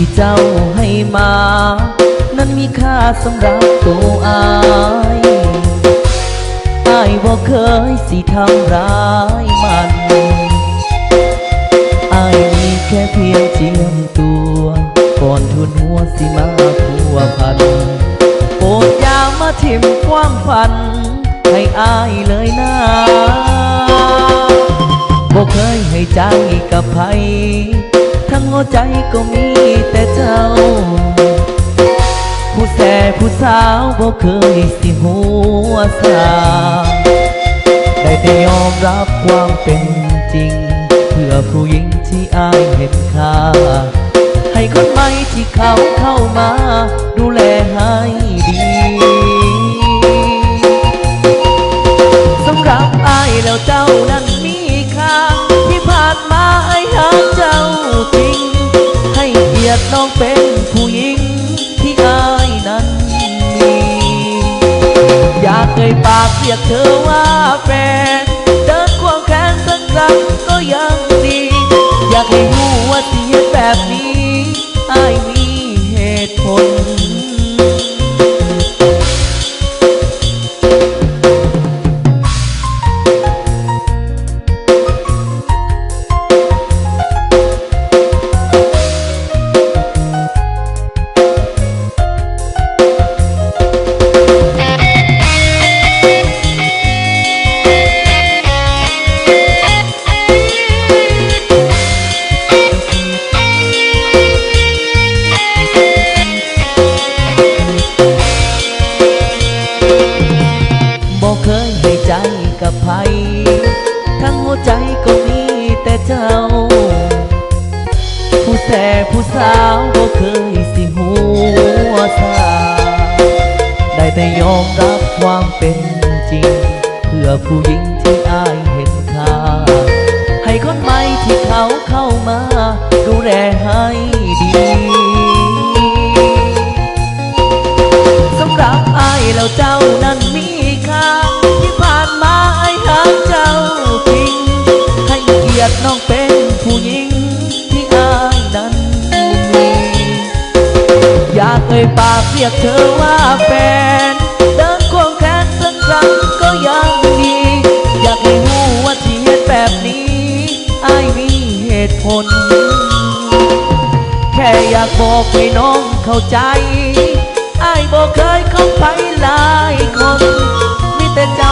ที่เจ้าให้มานั้นมีค่าสำหรับตัวอายบ่เคยสิทำร้ายมันอายมีแค่เพียงเจียมตัวก่อนทุนหัวสิมาพัวพันโปรดอย่ามาทิ่มความฝันให้อายเลยนะบ่เคยให้ใจกับใครทั้งหัวใจก็มีแต่เจ้าผู้แส่ผู้สาวบ่เคยสิหัวสาได้แต่ยอมรับความเป็นจริงเพื่อผู้หญิงที่อายเห็นค่าให้คนใหม่ที่เขาเข้ามาดูแลให้ดีสำหรับอายแล้วเจ้านั้นมีค่าที่ผ่านมาไอ้หักเจ้าจริงให้เกียรติน้องเป็นผู้หญิงที่อายนั้นมีอยากเอ่ยปากเรียกเธอว่าแฟนเดินควงแขนสักครั้งก็ยังดีอยากให้รู้ว่าที่เห็นแบบนี้อายมีเหตุผลเคยให้ใจกับใครทั้งหัวใจก็มีแต่เจ้าผู้แส่ผู้สาวก็เคยสิหัวซาได้แต่ยอมรับความเป็นจริงเพื่อผู้หญิงที่อายเห็นค่าให้คนใหม่ที่เขาเข้ามาดูแลให้ดีสำหรับอายแล้วเจ้านั้นมีค่าที่ผ่านมาไอ้หักเจ้าจริงให้เกียรติน้องเป็นผู้หญิงที่อายนั้นมีอยากเอ่ยปากเรียกเธอว่าแฟนเดินควงแขนสักครั้งก็ยังดีอยากให้รู้ว่าที่เหตุแบบนี้อายมีเหตุผลแค่อยากบอกให้น้องเข้าใจอายบอกเคยเข้าไปหลายคนมีแต่เจ้า